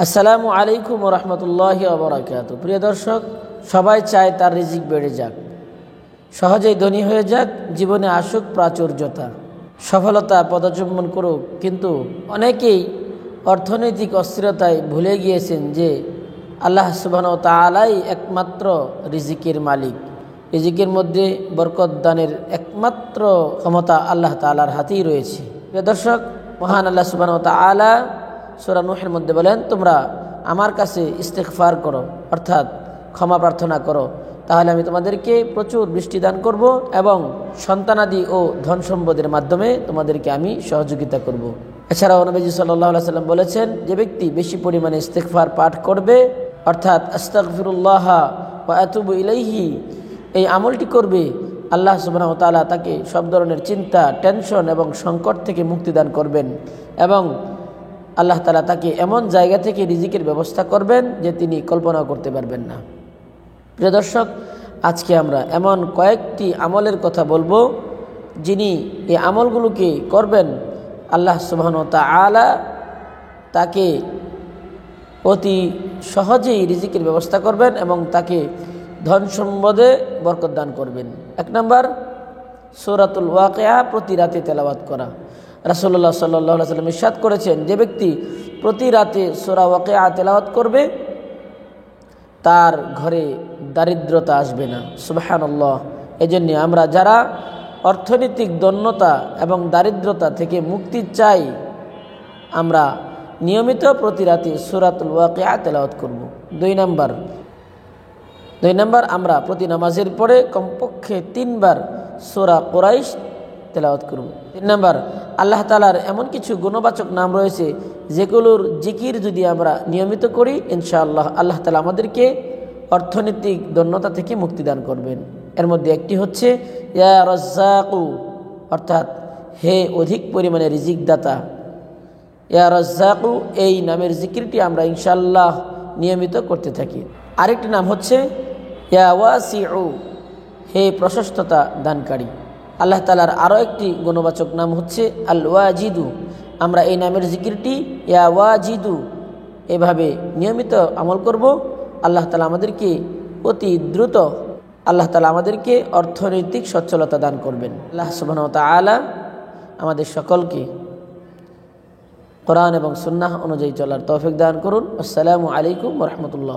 আসসালামু আলাইকুম ওয়া রাহমাতুল্লাহি ওয়া বারাকাতুহু। প্রিয় দর্শক, সবাই চায় তার রিজিক বেড়ে যাক, সহজেই ধনী হয়ে যাক, জীবনে আসুক প্রাচুর্যতা, সফলতা পদচুম্বন করুক। কিন্তু অনেকেই অর্থনৈতিক অস্থিরতায় ভুলে গিয়েছেন যে আল্লাহ সুবহানাহু ওয়া তাআলাই একমাত্র রিজিকের মালিক। রিজিকের মধ্যে বরকত দানের একমাত্র ক্ষমতা আল্লাহ তাআলার হাতেই রয়েছে। প্রিয় দর্শক, মহান আল্লাহ সুবহানাহু ওয়া তাআলা সূরা নূহের মধ্যে বলেন, তোমরা আমার কাছে ইস্তিগফার করো, অর্থাৎ ক্ষমা প্রার্থনা করো, তাহলে আমি তোমাদেরকে প্রচুর বৃষ্টি দান করব এবং সন্তানাদি ও ধন সম্পদের মাধ্যমে তোমাদেরকে আমি সহযোগিতা করব। এছাড়াও নবীজি সাল্লাল্লাহু আলাইহি ওয়াসাল্লাম বলেছেন, যে ব্যক্তি বেশি পরিমাণে ইস্তিগফার পাঠ করবে, অর্থাৎ আস্তাগফিরুল্লাহ ওয়া আতুবু ইলাইহি, এই আমলটি করবে, আল্লাহ সুবহানাহু ওয়া তাআলা তাকে সব ধরনের চিন্তা, টেনশন এবং সংকট থেকে মুক্তি দান করবেন এবং আল্লাহ তাআলা তাকে এমন জায়গা থেকে রিজিকের ব্যবস্থা করবেন যে তিনি কল্পনাও করতে পারবেন না। প্রিয় দর্শক, আজকে আমরা এমন কয়েকটি আমলের কথা বলবো, যিনি এই আমলগুলোকে করবেন, আল্লাহ সুবহানাহু ওয়া তাআলা তাকে অতি সহজেই রিজিকের ব্যবস্থা করবেন এবং তাকে ধন সম্পদে বরকত দান করবেন। 1 নম্বর, সূরাতুল ওয়াকিয়া প্রতি রাতে তেলাওয়াত করা। রাসূলুল্লাহ সাল্লাল্লাহু আলাইহি ওয়াসাল্লাম ইরশাদ করেছেন, যে ব্যক্তি প্রতি রাতে সূরা ওয়াকিয়া তেলাওয়াত করবে, তার ঘরে দারিদ্রতা আসবে না। সুবহানাল্লাহ। এজন্য আমরা যারা অর্থনৈতিক দৈন্যতা এবং দারিদ্রতা থেকে মুক্তি চাই, আমরা নিয়মিত প্রতি রাতে সূরাতুল ওয়াকিয়া তেলাওয়াত করব। 2 নম্বর, আমরা প্রতি নামাজের পরে কমপক্ষে 3 বার সূরা কুরাইশ তেলাওয়াত করব। 3 নম্বর, আল্লাহ তাআলার এমন কিছু গুণবাচক নাম রয়েছে যেগুলোর জিকির যদি আমরা নিয়মিত করি, ইনশাআল্লাহ আল্লাহ তাআলা আমাদেরকে অর্থনৈতিক দৈন্যতা থেকে মুক্তি দান করবেন। এর মধ্যে একটি হচ্ছে ইয়া রাজ্জাকু, অর্থাৎ হে অধিক পরিমাণে রিজিক দাতা। ইয়া রাজ্জাকু, এই নামের জিকিরটি আমরা ইনশাআল্লাহ নিয়মিত করতে থাকি। আরেকটি নাম হচ্ছে ইয়া ওয়াসিউ, হে প্রশস্ততা দানকারী। আল্লাহ তাআলার আরও একটি গুণবাচক নাম হচ্ছে আল ওয়াজিদু। আমরা এই নামের জিকিরটি ইয়া ওয়াজিদু এভাবে নিয়মিত আমল করব। আল্লাহ তাআলা আমাদেরকে অতি দ্রুত আমাদেরকে অর্থনৈতিক সচ্ছলতা দান করবেন। আল্লাহ সুবহানাহু ওয়া তাআলা আমাদের সকলকে কোরআন এবং সুন্নাহ অনুযায়ী চলার তৌফিক দান করুন। আসসালামু আলাইকুম ওয়া রাহমাতুল্লাহ।